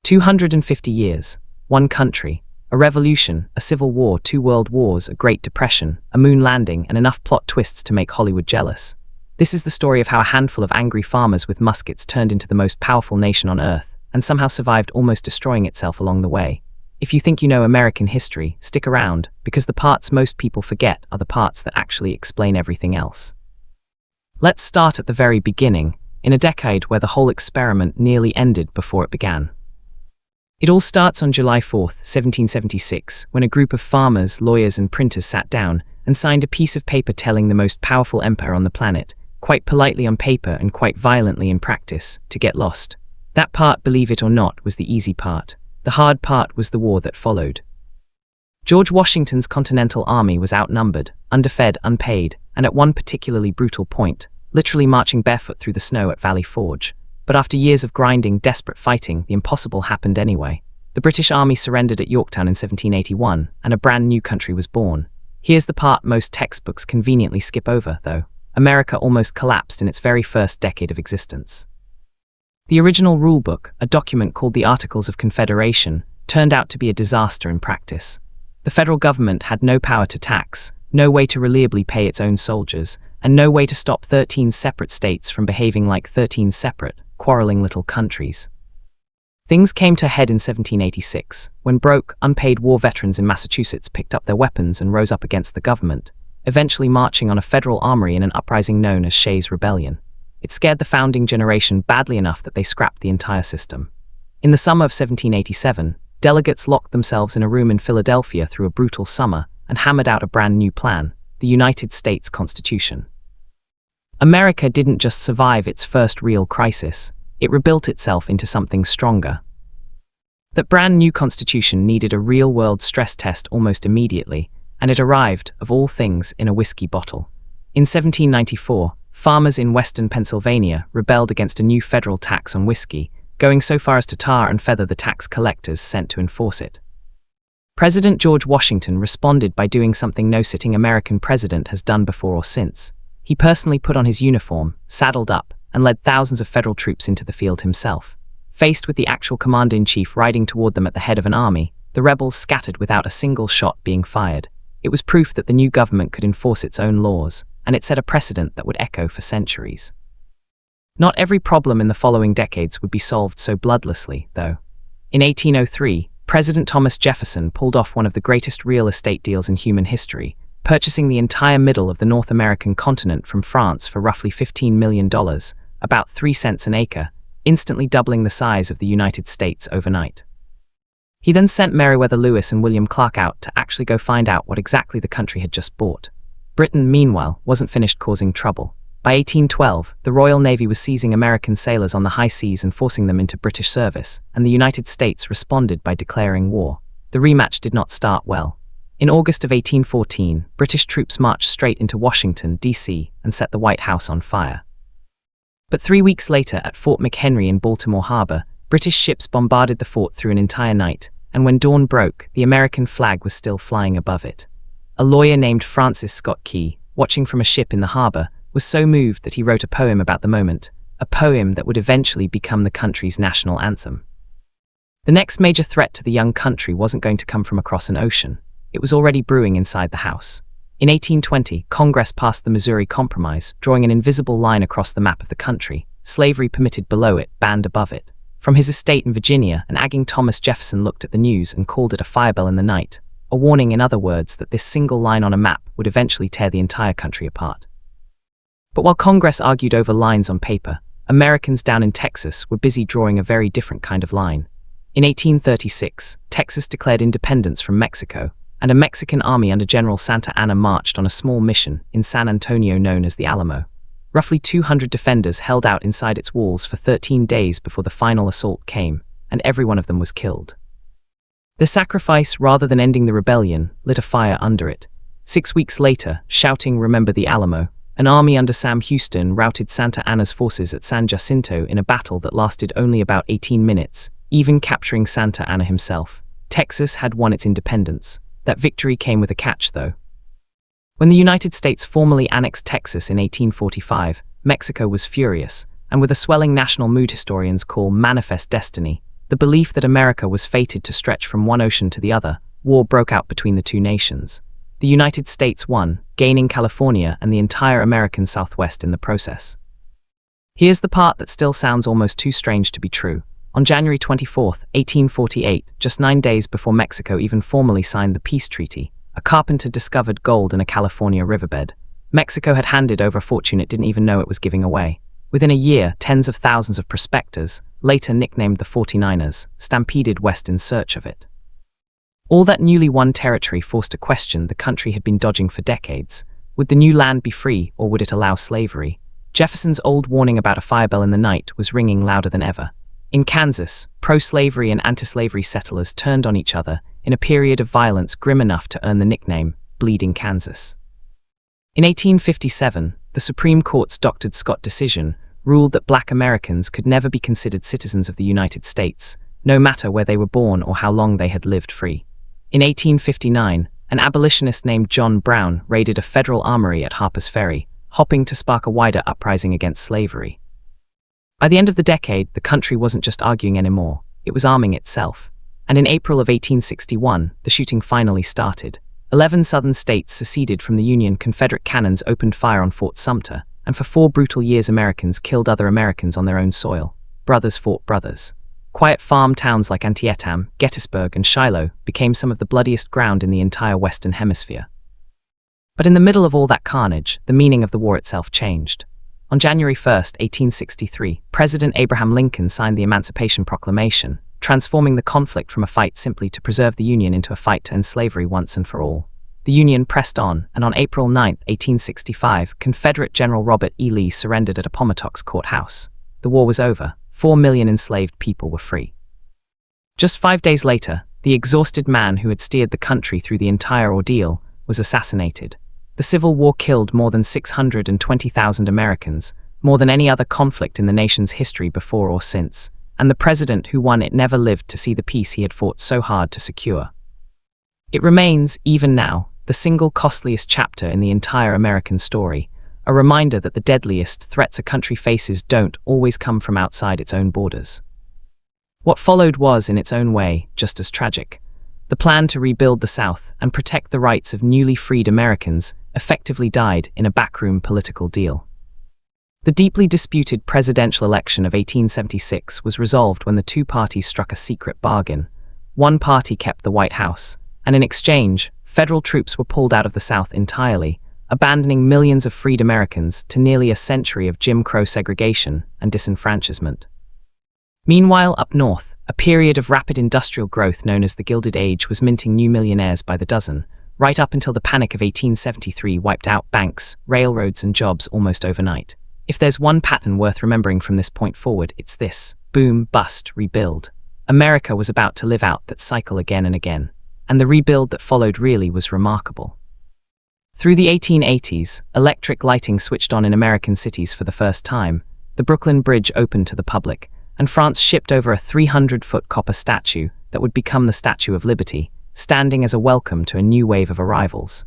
250 years, one country, a revolution, a civil war, 2 world wars, a Great Depression, a moon landing, and enough plot twists to make Hollywood jealous. This is the story of how a handful of angry farmers with muskets turned into the most powerful nation on earth, and somehow survived almost destroying itself along the way. If you think you know American history, stick around, because the parts most people forget are the parts that actually explain everything else. Let's start at the very beginning, in a decade where the whole experiment nearly ended before it began. It all starts on July 4th, 1776, when a group of farmers, lawyers, and printers sat down and signed a piece of paper telling the most powerful empire on the planet, quite politely on paper and quite violently in practice, to get lost. That part, believe it or not, was the easy part. The hard part was the war that followed. George Washington's Continental Army was outnumbered, underfed, unpaid, and at one particularly brutal point, literally marching barefoot through the snow at Valley Forge. But after years of grinding, desperate fighting, the impossible happened anyway. The British Army surrendered at Yorktown in 1781, and a brand new country was born. Here's the part most textbooks conveniently skip over, though. America almost collapsed in its very first decade of existence. The original rulebook, a document called the Articles of Confederation, turned out to be a disaster in practice. The federal government had no power to tax, no way to reliably pay its own soldiers, and no way to stop 13 separate states from behaving like 13 separate, quarreling little countries. Things came to a head in 1786, when broke, unpaid war veterans in Massachusetts picked up their weapons and rose up against the government, eventually marching on a federal armory in an uprising known as Shays' Rebellion. It scared the founding generation badly enough that they scrapped the entire system. In the summer of 1787, delegates locked themselves in a room in Philadelphia through a brutal summer and hammered out a brand new plan, the United States Constitution. America didn't just survive its first real crisis, it rebuilt itself into something stronger. That brand new constitution needed a real-world stress test almost immediately, and it arrived, of all things, in a whiskey bottle. In 1794, farmers in western Pennsylvania rebelled against a new federal tax on whiskey, going so far as to tar and feather the tax collectors sent to enforce it. President George Washington responded by doing something no sitting American president has done before or since. He personally put on his uniform, saddled up, and led thousands of federal troops into the field himself. Faced with the actual commander-in-chief riding toward them at the head of an army, the rebels scattered without a single shot being fired. It was proof that the new government could enforce its own laws, and it set a precedent that would echo for centuries. Not every problem in the following decades would be solved so bloodlessly, though. In 1803, President Thomas Jefferson pulled off one of the greatest real estate deals in human history, purchasing the entire middle of the North American continent from France for roughly $15 million, about 3 cents an acre, instantly doubling the size of the United States overnight. He then sent Meriwether Lewis and William Clark out to actually go find out what exactly the country had just bought. Britain, meanwhile, wasn't finished causing trouble. By 1812, the Royal Navy was seizing American sailors on the high seas and forcing them into British service, and the United States responded by declaring war. The rematch did not start well. In August of 1814, British troops marched straight into Washington, D.C., and set the White House on fire. But 3 weeks later, at Fort McHenry in Baltimore Harbor, British ships bombarded the fort through an entire night, and when dawn broke, the American flag was still flying above it. A lawyer named Francis Scott Key, watching from a ship in the harbor, was so moved that he wrote a poem about the moment, a poem that would eventually become the country's national anthem. The next major threat to the young country wasn't going to come from across an ocean. It was already brewing inside the House. In 1820, Congress passed the Missouri Compromise, drawing an invisible line across the map of the country, slavery permitted below it, banned above it. From his estate in Virginia, an agging Thomas Jefferson looked at the news and called it a firebell in the night, a warning, in other words, that this single line on a map would eventually tear the entire country apart. But while Congress argued over lines on paper, Americans down in Texas were busy drawing a very different kind of line. In 1836, Texas declared independence from Mexico, and a Mexican army under General Santa Anna marched on a small mission in San Antonio known as the Alamo. Roughly 200 defenders held out inside its walls for 13 days before the final assault came, and every one of them was killed. The sacrifice, rather than ending the rebellion, lit a fire under it. 6 weeks later, shouting "Remember the Alamo," an army under Sam Houston routed Santa Anna's forces at San Jacinto in a battle that lasted only about 18 minutes, even capturing Santa Anna himself. Texas had won its independence. That victory came with a catch, though. When the United States formally annexed Texas in 1845, Mexico was furious, and with a swelling national mood historians call manifest destiny, the the belief that America was fated to stretch from one ocean to the other, war broke out between the two nations. The United States won, gaining California and the entire American Southwest in the process. Here's the part that still sounds almost too strange to be true. On January 24, 1848, just 9 days before Mexico even formally signed the peace treaty, a carpenter discovered gold in a California riverbed. Mexico had handed over a fortune it didn't even know it was giving away. Within a year, tens of thousands of prospectors, later nicknamed the 49ers, stampeded west in search of it. All that newly won territory forced a question the country had been dodging for decades. Would the new land be free, or would it allow slavery? Jefferson's old warning about a firebell in the night was ringing louder than ever. In Kansas, pro-slavery and anti-slavery settlers turned on each other in a period of violence grim enough to earn the nickname Bleeding Kansas. In 1857, the Supreme Court's Dr. Scott decision ruled that Black Americans could never be considered citizens of the United States, no matter where they were born or how long they had lived free. In 1859, an abolitionist named John Brown raided a federal armory at Harper's Ferry, hoping to spark a wider uprising against slavery. By the end of the decade, the country wasn't just arguing anymore, it was arming itself. And in April of 1861, the shooting finally started. 11 southern states seceded from the Union. Confederate cannons opened fire on Fort Sumter, and for 4 brutal years Americans killed other Americans on their own soil. Brothers fought brothers. Quiet farm towns like Antietam, Gettysburg, and Shiloh became some of the bloodiest ground in the entire Western Hemisphere. But in the middle of all that carnage, the meaning of the war itself changed. On January 1, 1863, President Abraham Lincoln signed the Emancipation Proclamation, transforming the conflict from a fight simply to preserve the Union into a fight to end slavery once and for all. The Union pressed on, and on April 9, 1865, Confederate General Robert E. Lee surrendered at Appomattox Courthouse. The war was over. 4 million enslaved people were free. Just 5 days later, the exhausted man who had steered the country through the entire ordeal was assassinated. The Civil War killed more than 620,000 Americans, more than any other conflict in the nation's history before or since, and the president who won it never lived to see the peace he had fought so hard to secure. It remains, even now, the single costliest chapter in the entire American story, a reminder that the deadliest threats a country faces don't always come from outside its own borders. What followed was, in its own way, just as tragic. The plan to rebuild the South and protect the rights of newly freed Americans effectively died in a backroom political deal. The deeply disputed presidential election of 1876 was resolved when the two parties struck a secret bargain. One party kept the White House, and in exchange, federal troops were pulled out of the South entirely, abandoning millions of freed Americans to nearly a century of Jim Crow segregation and disenfranchisement. Meanwhile, up north, a period of rapid industrial growth known as the Gilded Age was minting new millionaires by the dozen, right up until the Panic of 1873 wiped out banks, railroads, and jobs almost overnight. If there's one pattern worth remembering from this point forward, it's this: boom, bust, rebuild. America was about to live out that cycle again and again, and the rebuild that followed really was remarkable. Through the 1880s, electric lighting switched on in American cities for the first time, the Brooklyn Bridge opened to the public, and France shipped over a 300-foot copper statue that would become the Statue of Liberty, standing as a welcome to a new wave of arrivals.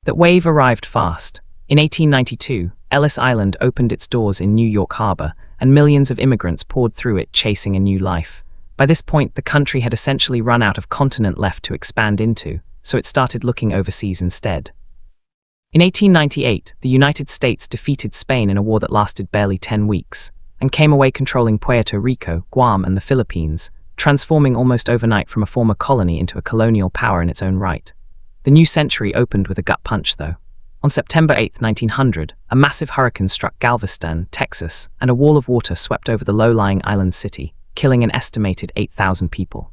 That wave arrived fast. In 1892, Ellis Island opened its doors in New York Harbor, and millions of immigrants poured through it chasing a new life. By this point, the country had essentially run out of continent left to expand into, so it started looking overseas instead. In 1898, the United States defeated Spain in a war that lasted barely 10 weeks, and came away controlling Puerto Rico, Guam, and the Philippines, transforming almost overnight from a former colony into a colonial power in its own right. The new century opened with a gut punch, though. On September 8, 1900, a massive hurricane struck Galveston, Texas, and a wall of water swept over the low-lying island city, killing an estimated 8,000 people.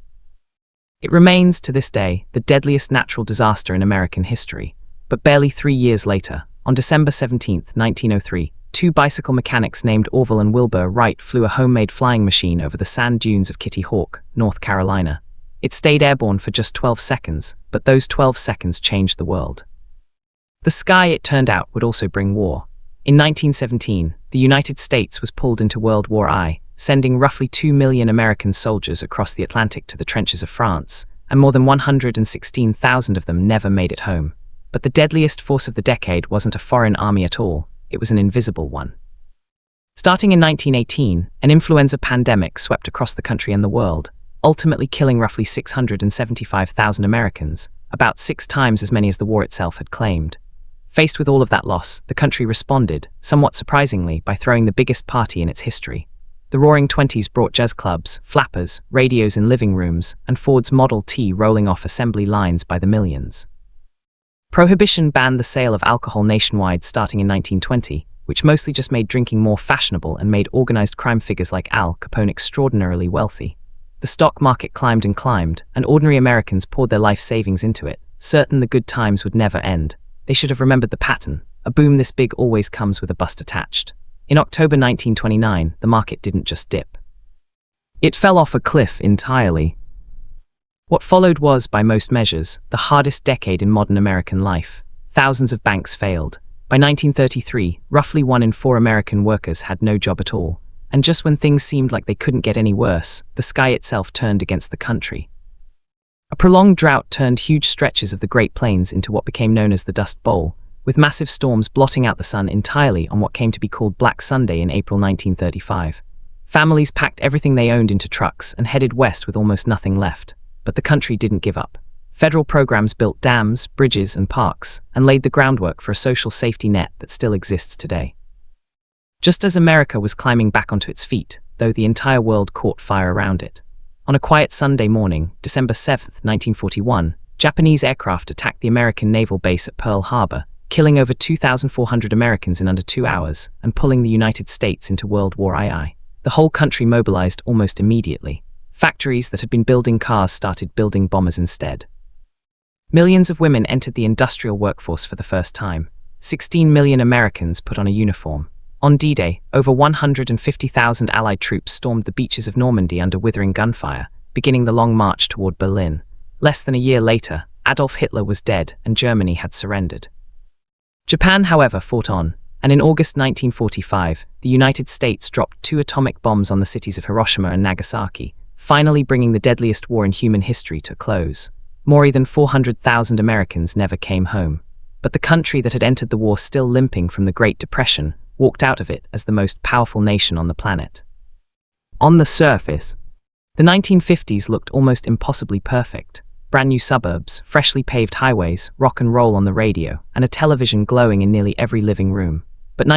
It remains, to this day, the deadliest natural disaster in American history, but barely 3 years later, on December 17, 1903, 2 bicycle mechanics named Orville and Wilbur Wright flew a homemade flying machine over the sand dunes of Kitty Hawk, North Carolina. It stayed airborne for just 12 seconds, but those 12 seconds changed the world. The sky, it turned out, would also bring war. In 1917, the United States was pulled into World War I, sending roughly 2 million American soldiers across the Atlantic to the trenches of France, and more than 116,000 of them never made it home. But the deadliest force of the decade wasn't a foreign army at all. It was an invisible one. Starting in 1918, an influenza pandemic swept across the country and the world, ultimately killing roughly 675,000 Americans, about 6 times as many as the war itself had claimed. Faced with all of that loss, the country responded, somewhat surprisingly, by throwing the biggest party in its history. The Roaring Twenties brought jazz clubs, flappers, radios in living rooms, and Ford's Model T rolling off assembly lines by the millions. Prohibition banned the sale of alcohol nationwide starting in 1920, which mostly just made drinking more fashionable and made organized crime figures like Al Capone extraordinarily wealthy. The stock market climbed and climbed, and ordinary Americans poured their life savings into it, certain the good times would never end. They should have remembered the pattern. A boom this big always comes with a bust attached. In October 1929, the market didn't just dip. It fell off a cliff entirely. What followed was, by most measures, the hardest decade in modern American life. Thousands of banks failed. By 1933, roughly 1 in 4 American workers had no job at all. And just when things seemed like they couldn't get any worse, the sky itself turned against the country. A prolonged drought turned huge stretches of the Great Plains into what became known as the Dust Bowl, with massive storms blotting out the sun entirely on what came to be called Black Sunday in April 1935. Families packed everything they owned into trucks and headed west with almost nothing left. But the country didn't give up. Federal programs built dams, bridges, and parks, and laid the groundwork for a social safety net that still exists today. Just as America was climbing back onto its feet, though, the entire world caught fire around it. On a quiet Sunday morning, December 7, 1941, Japanese aircraft attacked the American naval base at Pearl Harbor, killing over 2,400 Americans in under 2 hours and pulling the United States into World War II. The whole country mobilized almost immediately. Factories that had been building cars started building bombers instead. Millions of women entered the industrial workforce for the first time. 16 million Americans put on a uniform. On D-Day, over 150,000 Allied troops stormed the beaches of Normandy under withering gunfire, beginning the long march toward Berlin. Less than a year later, Adolf Hitler was dead and Germany had surrendered. Japan, however, fought on, and in August 1945, the United States dropped 2 atomic bombs on the cities of Hiroshima and Nagasaki, finally bringing the deadliest war in human history to a close. More than 400,000 Americans never came home. But the country that had entered the war still limping from the Great Depression walked out of it as the most powerful nation on the planet. On the surface, the 1950s looked almost impossibly perfect. Brand new suburbs, freshly paved highways, rock and roll on the radio, and a television glowing in nearly every living room. But